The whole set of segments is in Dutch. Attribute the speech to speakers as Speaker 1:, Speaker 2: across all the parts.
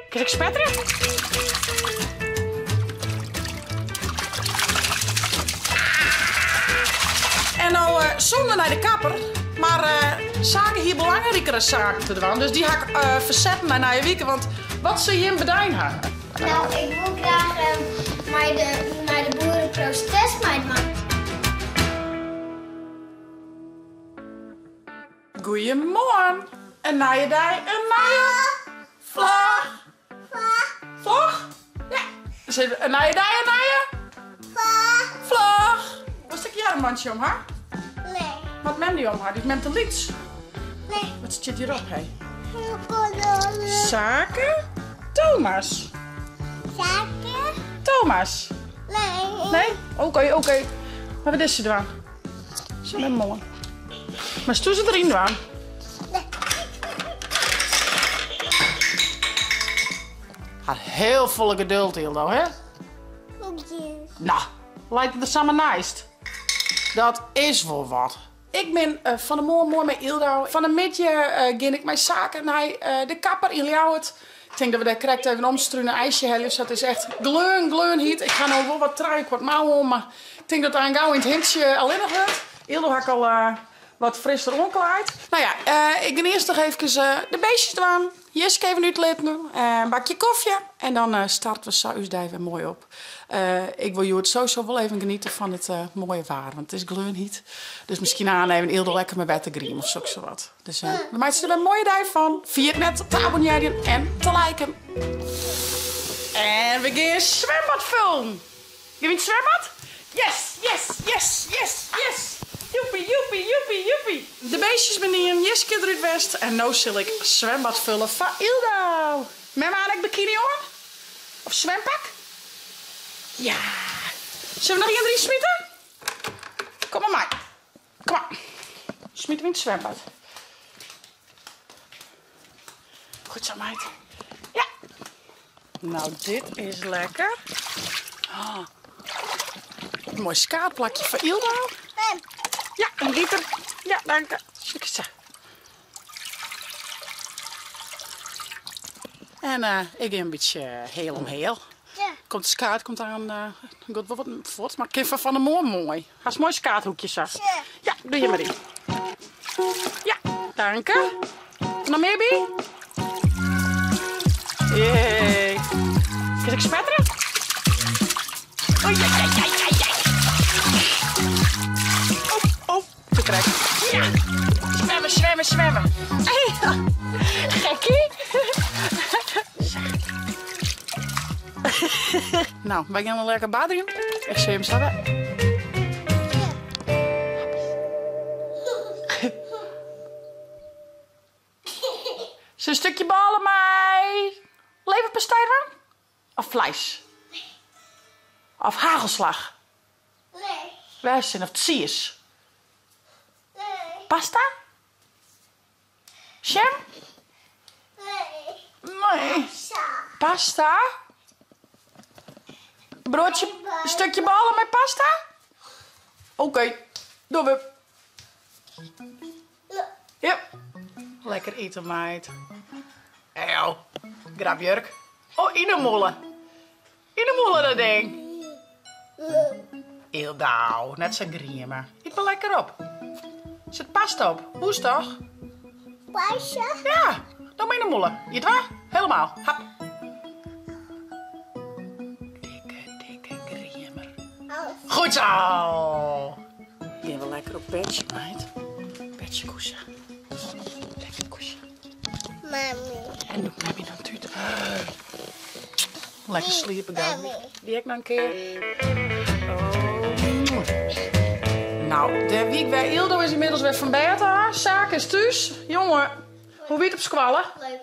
Speaker 1: Kan ik spetteren? En nou zonder naar de kapper. Maar zaken hier belangrijkere zaken te doen. Dus die ga ik verzetten naar je weekend. Want wat zou je in bedijn hebben?
Speaker 2: Nou, ik wil graag naar de boerenprotest maken.
Speaker 1: Goeiemorgen. Een naaie dij, een naaie vlag. Vlag? Ja. Zit een naaie dij, een naaie vlag. Wat stuk jij een mandje om haar?
Speaker 2: Nee.
Speaker 1: Wat men die om haar? Die is met de lieds.
Speaker 2: Nee.
Speaker 1: Wat zit hierop, hé? Zaken? Thomas.
Speaker 2: Zaken?
Speaker 1: Thomas.
Speaker 2: Nee.
Speaker 1: Nee? Oké. Maar wat is ze dan? Ze is mooi. Maar stoel ze erin dan? Had heel veel geduld, Hildo, hè? Nou, lijkt het er samen naast. Dat is wel wat. Ik ben van de morgen mooi met Hildo. Van de middag ging ik mijn zaken naar de kapper in Ljouwert. Ik denk dat we daar correct even omstruinen ijsje hebben. Dus dat is echt gleun heet. Ik ga nou wel wat trui, wat mouwen om, maar ik denk dat daar een gauw in het hemdje alleen nog wordt. Hildo had al wat frisser omkleid. Nou ja, ik ga eerst nog even de beestjes doen. Jiske even uitletten, een bakje koffie. En dan starten we Saus daar weer mooi op. Ik wil jullie het sowieso wel even genieten van het mooie waar. Want het is gleunhiet. Dus misschien aannemen Hildo lekker met bed te griem of zo wat. Dus we maken er een mooie dag van. Vier het net te abonneren en te liken. En we gaan zwembad filmen. Gaan we het zwembad? Yes. Joepie. De beestjes beneden, Jiske eruit west. En nu zal ik zwembad vullen van Hildo. Met me aan ik bikini hoor? Of zwempak? Ja. Zullen we nog 1, 3 smieten? Kom maar mij. Kom maar. Smieten we in het zwembad. Goed zo meid. Ja. Nou, dit is lekker. Oh. Een mooi skaatplakje voor Hildo. Ja, een liter. Ja, dank je. Succes. En ik ga een beetje heel om heel.
Speaker 2: Ja.
Speaker 1: Komt de skaat, komt aan. Goed, wat voort, maar ik vind van de mooi. Ga eens mooi skaathoekjes zag. Ja, doe je maar in. Ja, dank je. Nog meer bij? Jee. Kan ik spetteren? Oh, ja. Te krijgen. Ja. Zwemmen. Hey. Gekkie. Nou, wij gaan een lekker bad in. Ik zie hem staan. Zo'n stukje ballen mij. Leverpastei dan? Of vlees? Of hagelslag?
Speaker 2: Nee.
Speaker 1: Wijzen of tsiers?
Speaker 2: Nee.
Speaker 1: Pasta? Jam? Nee. Pasta? Broodje, een stukje ballen met pasta? Oké, doen we. Ja. Lekker eten, meid. Eeuw, grapjurk. Oh, in de molen. In de molen, dat ding. Heel dauw, net zo'n grien, maar eet maar lekker op. Zet pasta op, hoe is het toch?
Speaker 2: Pasta?
Speaker 1: Ja, dan maar in de molen. Eet waar? Helemaal. Hap. Dikke griemer. Goed zo. Hier wel lekker op bedje, meid. Bedje koesje. Lekker koesje.
Speaker 2: Mami.
Speaker 1: En doe mami dan tuut. Lekker sliepen dan. Die ik nog een keer. Oh. Nou, de week bij Hildo is inmiddels weer van bed. Zaken is thuis. Jongen, hoe weet het op squallen?
Speaker 2: Leuk.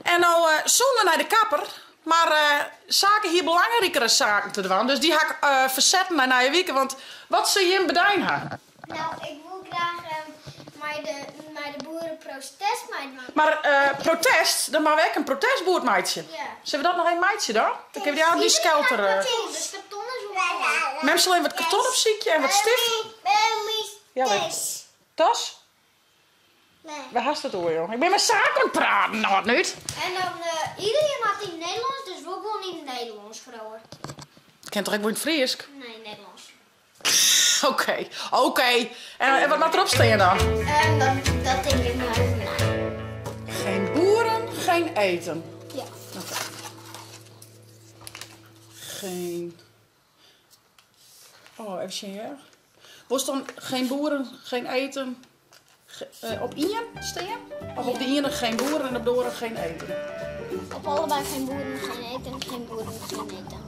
Speaker 1: En nou, zonder naar de kapper. Maar zaken hier belangrijkere zaken te doen. Dus die ga ik verzetten naar je weekend. Want wat zou je in bedijn hebben?
Speaker 2: Nou, ik wil graag naar de boerenprotest maken.
Speaker 1: Maar protest, dan maken we ook een protestboertmeidje.
Speaker 2: Ja.
Speaker 1: Zullen we dat nog een meidje dan? Dan hebben we die aan die skelter.
Speaker 2: Dus karton is wel.
Speaker 1: Mensen alleen wat karton op ziekje en wat stift. Ja, leuk. Tas?
Speaker 2: Nee.
Speaker 1: Waar haast het door, joh? Ik ben met zaken aan het praten, nou wat niet.
Speaker 2: En dan iedereen had die in het Nederlands, vrouwen.
Speaker 1: Kent toch ook wel in het Fries?
Speaker 2: Nee, Nederlands.
Speaker 1: Oké. En wat mag erop staan dan?
Speaker 2: Dat denk ik maar even na.
Speaker 1: Geen boeren, geen eten.
Speaker 2: Ja.
Speaker 1: Oké. Geen... Oh, even zien hier. Was dan geen boeren, geen eten... op Ien staan? Of op de Ien geen boeren en op de oren geen eten?
Speaker 2: Op allebei geen boeren, geen eten. Geen boeren, geen eten.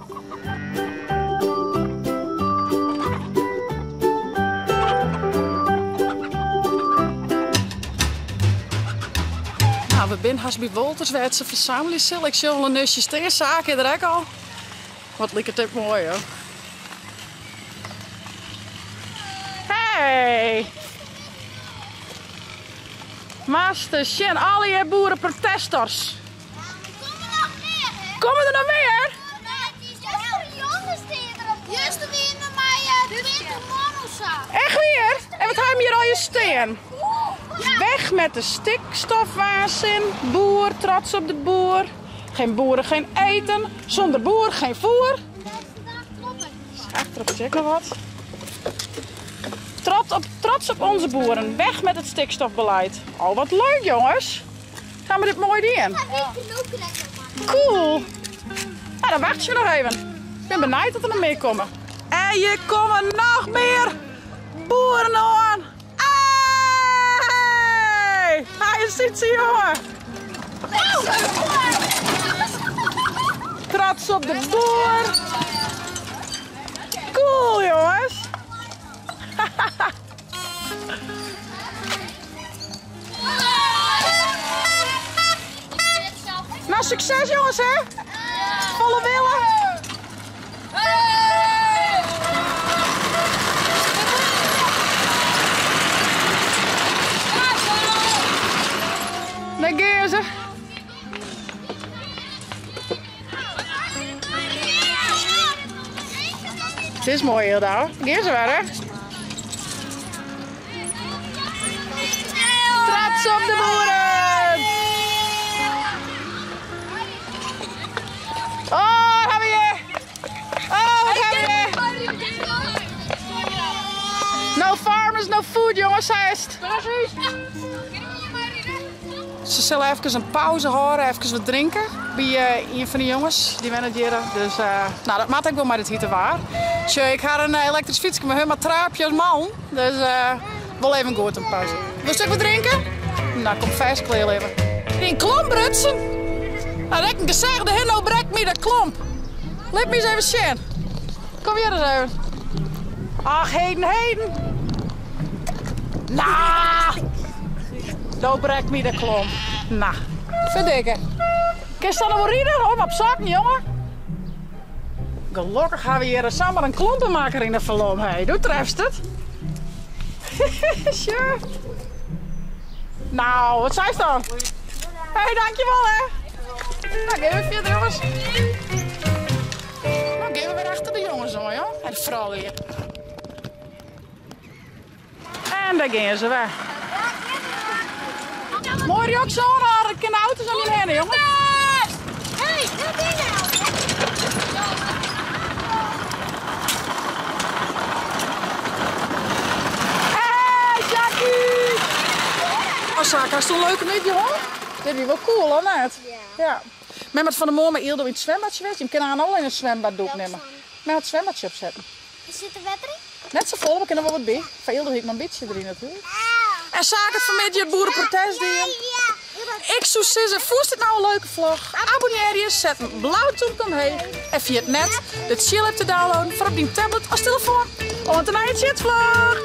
Speaker 1: Nou, we zijn haast bij Wolterswetse verzameling. Ik zal een nusje steen zaken er ook al. Wat lijkt het mooi, hoor. Hey! Master Sjen, alle je boerenprotesters. Komen er nog meer?
Speaker 2: Juist weer naar mij 20 man.
Speaker 1: Echt weer? En wat hebben we hier al je steen? Weg met de stikstofwaanzin. Boer, trots op de boer. Geen boeren, geen eten. Zonder boer, geen voer. Achterop zeg nog wat. Trots op onze boeren. Weg met het stikstofbeleid. Oh, wat leuk, jongens. Gaan we dit mooi doen? Cool. Nou, dan wacht je nog even. Ik ben benieuwd dat er nog meer komen. En je komen nog meer boeren aan. Hey! Nou, je ziet ze, jongen. Trots op de boer. Cool, jongens. Nou, succes, jongens, hè? Volle willen. Daar gaan ze. Het is mooi hier daar. Gaan ze weer, hè? Trots op de boeren! Oh, wat hebben we hier? Oh, wat hebben we hier? No farmers, no food, jongens, hij is het. Ze zullen even een pauze houden, even wat drinken bij een van de jongens die wennen hier. Dus nou, dat maakt ook wel maar dit hier waar. Tjie, ik ga een elektrisch fietsje met helemaal traapje als man. Dus wel even goed een pauze. Wil je wat drinken? Nou, kom vijs kleel even. In klomp rutsen? Nou, dat ik een gezegde, nou breekt me dat klomp. Laat me eens even zien. Kom hier eens even. Ach, heden. Nou, nou breekt me dat klomp. Nou, verdikken. Kun je dan nog wel rieden? Hou maar op zakken, jongen. Gelukkig gaan we hier samen een klompenmaker in de verloom. Hey, doe treft het? Sure. Nou, wat zei je dan? Hé, dankjewel, hè. Nou, gaan we verder, jongens. Nou, gaan we weer achter de jongens, hoor, joh. En de vrouw weer. En daar gaan ze weer. Mooi ook zo, dan kan de auto's aan je heen, jongens.
Speaker 2: Hé, daar ben je nou.
Speaker 1: Osaka, is het een leuke niet, jongen? Dit is wel cool, hoor, net? Ja. Met wat van de morgen Ildo in het zwembadje, weet je. Je kan aan al in een zwembaddoek nemen. Met het zwembadje opzetten.
Speaker 2: Zit er water in?
Speaker 1: Net zo vol, we kunnen wel wat bij. Van Ildo heeft maar een beetje erin natuurlijk. En zaken het vanmiddag het boerenprotest doen. Ik zou zeggen, voest het nou een leuke vlog? Abonneer je, zet een blauwtje omheen. En via het net de chill app te downloaden voor op die tablet als telefoon. Om te naar je chatvlog.